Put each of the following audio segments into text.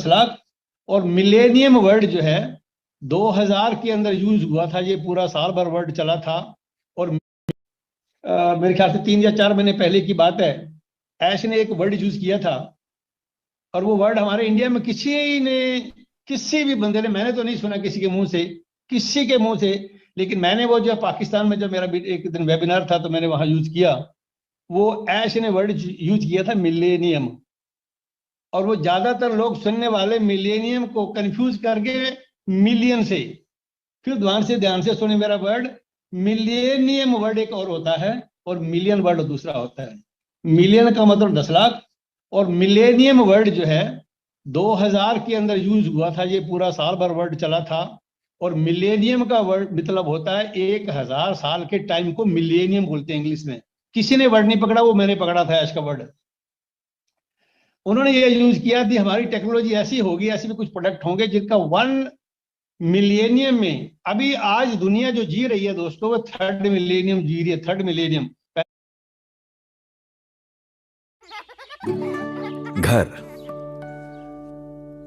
लाख। और millennium word जो है 2000 के अंदर यूज हुआ था, ये पूरा साल भर वर्ड चला था। और मेरे ख्याल से 3 या 4 महीने पहले की बात है, ऐश ने एक वर्ड यूज किया था, और वो वर्ड हमारे इंडिया में किसी भी बंदे ने, मैंने तो नहीं सुना किसी के मुंह से, किसी के मुंह से, लेकिन मैंने वो जो पाकिस्तान में जब मेरा एक दिन वेबिनार था तो मैंने वहां यूज किया, वो ऐश ने वर्ड यूज किया था मिलेनियम। और वो ज्यादातर लोग सुनने वाले मिलेनियम को कंफ्यूज करके मिलियन से, फिर ध्यान से सुने मेरा वर्ड, मिलेनियम वर्ड एक और होता है और मिलियन वर्ड दूसरा होता है। मिलियन का मतलब 10 लाख, और मिलेनियम वर्ड जो है 2000 के अंदर यूज हुआ था, ये पूरा साल भर वर्ड चला था। और मिलेनियम का वर्ड मतलब होता है 1000 साल के टाइम को मिलेनियम बोलते हैं इंग्लिश में। किसी ने वर्ड नहीं पकड़ा, वो मैंने पकड़ा था ऐश का वर्ड। उन्होंने ये यूज किया थी, हमारी टेक्नोलॉजी ऐसी होगी, ऐसे भी कुछ प्रोडक्ट होंगे जिनका 1 मिलेनियम में, अभी आज दुनिया जो जी रही है दोस्तों, वो 3rd मिलेनियम जी रही है, 3rd मिलेनियम। घर,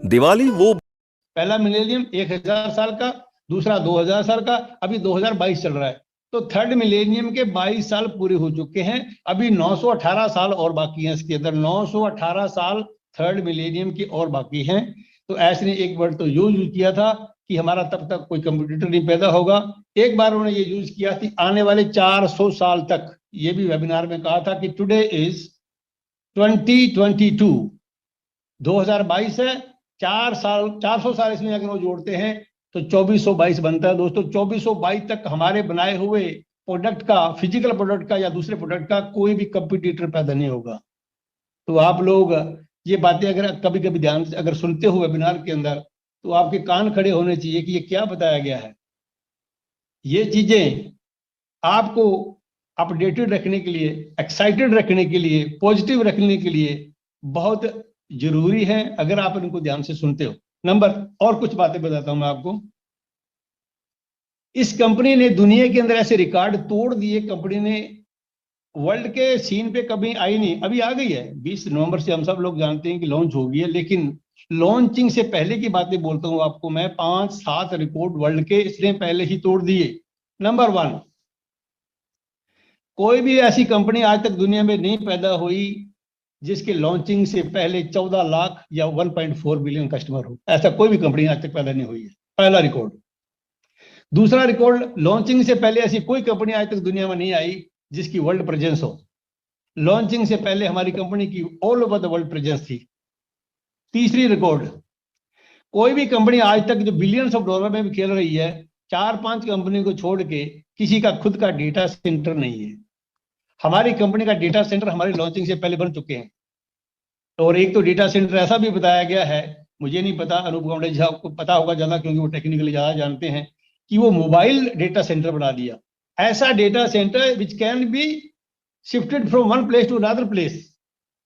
दिवाली वो पहला मिलेनियम 1000 साल का, दूसरा 2000 साल का, अभी 2022 चल रहा है। तो 3rd मिलेनियम के 22 साल पूरे हो चुके हैं, अभी 918 साल और बाकी हैं इसके अंदर, 918 साल 3rd मिलेनियम की और बाकी हैं। तो ऐसे ने एक वर्ड तो यूज किया था कि हमारा तब तक कोई कंप्यूटर नहीं पैदा होगा। एक बार उन्होंने ये यूज किया थी आने वाले 400 साल तक, ये भी वेबिनार में कहा था कि टुडे इज 2022, 2022 है, 400 साल इसमें अगर वो जोड़ते हैं तो 2422 बनता है दोस्तों। 2422 तक हमारे बनाए हुए प्रोडक्ट का, फिजिकल प्रोडक्ट का या दूसरे प्रोडक्ट का कोई भी कंपटीटर पैदा नहीं होगा। तो आप लोग ये बातें अगर कभी कभी ध्यान से अगर सुनते हो वेबिनार के अंदर, तो आपके कान खड़े होने चाहिए कि ये क्या बताया गया है। ये चीजें आपको अपडेटेड रखने के लिए, एक्साइटेड रखने के लिए, पॉजिटिव रखने के लिए बहुत जरूरी है, अगर आप इनको ध्यान से सुनते हो। नंबर और कुछ बातें बताता हूं मैं आपको। इस कंपनी ने दुनिया के अंदर ऐसे रिकॉर्ड तोड़ दिए, कंपनी ने वर्ल्ड के सीन पे कभी आई नहीं, अभी आ गई है। 20 नवंबर से हम सब लोग जानते हैं कि लॉन्च हो गई है, लेकिन लॉन्चिंग से पहले की बातें बोलता हूं आपको मैं, 5-7 रिकॉर्ड वर्ल्ड के इसने पहले ही तोड़ दिए। नंबर 1, कोई भी ऐसी कंपनी आज तक दुनिया में नहीं पैदा हुई जिसके लॉन्चिंग से पहले 14 लाख या 1.4 बिलियन कस्टमर हो। ऐसा कोई भी कंपनी आज तक पैदा नहीं हुई है, पहला रिकॉर्ड। दूसरा रिकॉर्ड, लॉन्चिंग से पहले ऐसी कोई कंपनी आज तक दुनिया में नहीं आई जिसकी वर्ल्ड प्रेजेंस हो। लॉन्चिंग से पहले हमारी कंपनी की all over the world presence थी। तीसरी रिकॉर्ड, कोई भी कंपनी आज तक जो बिलियंस ऑफ डॉलर में भी खेल रही है, 4-5 कंपनी को छोड़ के किसी का खुद का डेटा सेंटर नहीं है। हमारी कंपनी का डेटा सेंटर हमारी लॉन्चिंग से पहले बन चुके हैं। और एक तो डेटा सेंटर ऐसा भी बताया गया है, मुझे नहीं पता, अनूप गावड़े जी आपको पता होगा ज्यादा क्योंकि वो टेक्निकली ज्यादा जानते हैं, कि वो मोबाइल डेटा सेंटर बना दिया। ऐसा data centre which can be shifted from one place to another place.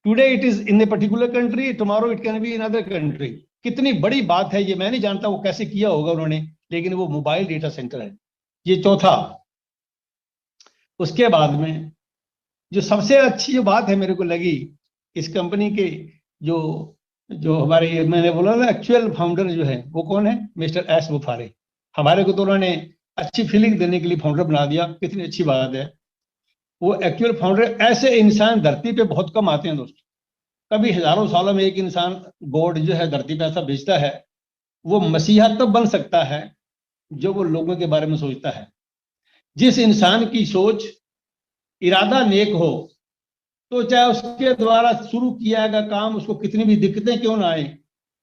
Today it is in a particular country, tomorrow it can be in other country. कितनी बड़ी बात है ये, मैं नहीं जानता वो कैसे किया होगा उन्होंने, लेकिन वो मोबाइल डेटा सेंटर है। ये चौथा। उसके बाद में जो सबसे अच्छी जो बात है मेरे को लगी इस कंपनी के, जो हमारे, मैंने बोला ना एक्चुअल फाउंडर जो है वो कौन है, मिस्टर एस बुफारे। हमारे को तो उन्होंने अच्छी फीलिंग देने के लिए फाउंडर बना दिया, कितनी अच्छी बात है। वो एक्चुअल फाउंडर, ऐसे इंसान धरती पे बहुत कम आते हैं दोस्तों। कभी हजारों सालों में एक इंसान, गॉड जो है धरती पे ऐसा भेजता है, वो मसीहा तब बन सकता है जो वो लोगों के बारे में सोचता है। जिस इंसान की सोच, इरादा नेक हो, तो चाहे उसके द्वारा शुरू किया गया काम, उसको कितनी भी दिक्कतें क्यों ना आए,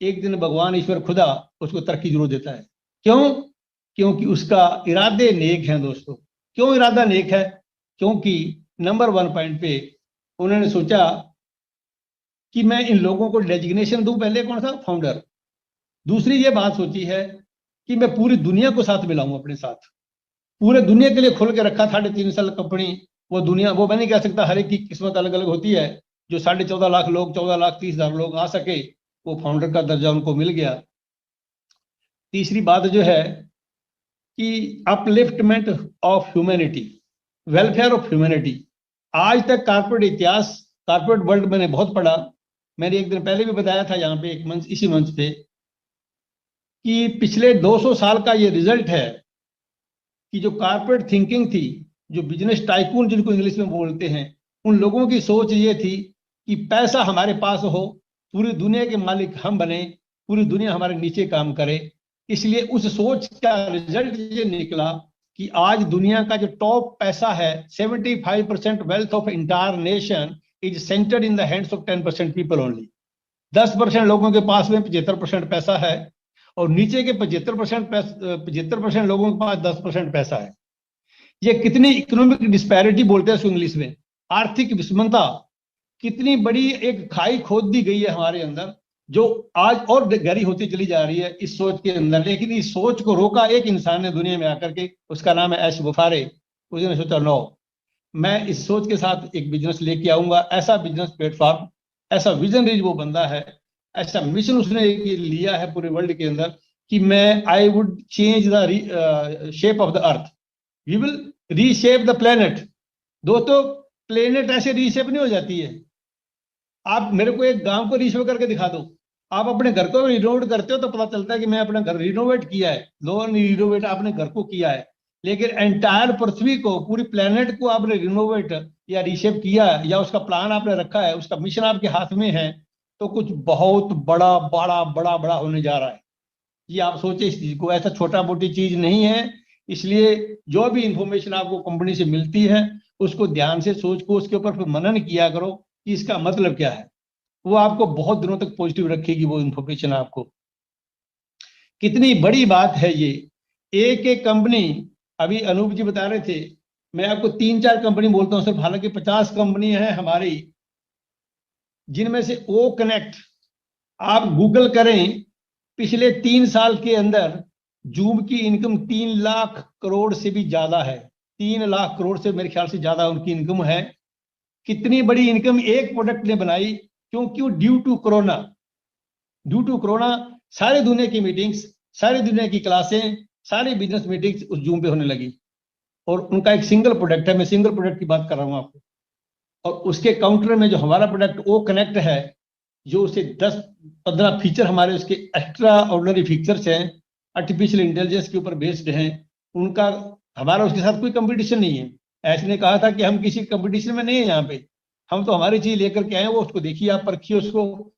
एक दिन भगवान ईश्वर खुदा उसको तरक्की जरूर देता है। क्यों? क्योंकि उसका इरादे नेक हैं दोस्तों। क्यों इरादा नेक है? क्योंकि नंबर 1 पॉइंट पे उन्होंने सोचा कि मैं इन लोगों को डेजिग्नेशन दूं, पहले कौन सा, फाउंडर। दूसरी ये बात सोची है कि मैं पूरी दुनिया को साथ मिलाऊं अपने साथ। पूरे दुनिया के लिए खोल के रखा 3.5 साल कंपनी। वो दुनिया, वो मैं नहीं कह सकता, हर एक की किस्मत अलग अलग होती है। जो 14.5 लाख लोग, 14,30,000 लोग आ सके, वो फाउंडर का दर्जा उनको मिल गया। तीसरी बात जो है कि upliftment of humanity, welfare of humanity. आज तक कारपोरेट इतिहास, कारपोरेट वर्ल्ड मैंने बहुत पढ़ा, मैंने एक दिन पहले भी बताया था यहाँ पे एक मंच, इसी मंच पे, कि पिछले 200 साल का ये रिजल्ट है कि जो कारपोरेट थिंकिंग थी, जो बिजनेस टाइकून जिनको इंग्लिश में बोलते हैं, उन लोगों की सोच ये थी कि पैसा हमारे पास हो, पूरी दुनिया के मालिक हम बने, पूरी दुनिया हमारे नीचे काम करे। इसलिए उस सोच का रिजल्ट ये निकला कि आज दुनिया का जो टॉप पैसा है, 75% wealth of entire nation is centred in the hands of 10% people only. 10% लोगों के पास में 75% पैसा है, और नीचे के 75% लोगों के पास 10% पैसा है। ये कितनी इकोनॉमिक डिस्पैरिटी बोलते हैं इंग्लिश में, आर्थिक विषमता, कितनी बड़ी एक खाई खोद दी गई है हमारे अंदर, जो आज और गहरी होती चली जा रही है इस सोच के अंदर। लेकिन इस सोच को रोका एक इंसान ने दुनिया में आकर के, उसका नाम है एश बुफारे। उसने सोचा नो, मैं इस सोच के साथ एक बिजनेस लेके आऊंगा, ऐसा बिजनेस प्लेटफॉर्म, ऐसा विजनरी वो बंदा है, ऐसा मिशन उसने लिया है पूरे वर्ल्ड के अंदर कि मैं I would change the shape of the earth, we will reshape the planet. दोस्तों, प्लेनेट ऐसे रीशेप नहीं हो जाती है। आप मेरे को एक गांव को रीशेप करके दिखा दो, आप अपने घर को रिनोवेट करते हो तो पता चलता है कि मैं अपना घर रिनोवेट किया है, लो रिनोवेट आपने घर को किया है, लेकिन एंटायर पृथ्वी को, पूरी प्लेनेट को आपने रिनोवेट या रीशेप किया है, या उसका प्लान आपने रखा है, उसका मिशन आपके हाथ में है, तो कुछ बहुत बड़ा बड़ा बड़ा बड़ा होने जा रहा है। ये आप सोचे इस चीज को, ऐसा छोटा मोटी चीज नहीं है। इसलिए जो भी इंफॉर्मेशन आपको कंपनी से मिलती है, उसको ध्यान से सोच को उसके ऊपर फिर मनन किया करो कि इसका मतलब क्या है। वो आपको बहुत दिनों तक पॉजिटिव रखेगी वो इंफॉर्मेशन आपको। कितनी बड़ी बात है ये, एक एक कंपनी, अभी अनूप जी बता रहे थे, मैं आपको 3-4 कंपनी बोलता हूँ सिर्फ, हालांकि 50 कंपनी है हमारी, जिनमें से ओ कनेक्ट, आप गूगल करें, पिछले 3 साल के अंदर जूम की इनकम 3 लाख करोड़ से भी ज्यादा है। 3 लाख करोड़ से मेरे ख्याल से ज्यादा उनकी इनकम है। कितनी बड़ी इनकम एक प्रोडक्ट ने बनाई, क्योंकि due to corona, due to corona सारी दुनिया की मीटिंग्स, सारी दुनिया की क्लासें, सारी बिजनेस मीटिंग्स उस जूम पे होने लगी। और उनका एक सिंगल प्रोडक्ट है, मैं सिंगल प्रोडक्ट की बात कर रहा हूं आपको, और उसके काउंटर में जो हमारा प्रोडक्ट ओ कनेक्ट है, जो उसे 10-15 फीचर हमारे उसके एक्स्ट्रा ऑर्डिनरी फीचर्स हैं, आर्टिफिशियल इंटेलिजेंस के ऊपर बेस्ड हैं, उनका हमारा उसके साथ कोई कंपटीशन नहीं है। ऐसे ने कहा था कि हम किसी कंपटीशन में नहीं है यहाँ पे, हम तो हमारी चीज लेकर के आए, वो उसको देखिए, आप परखिए उसको,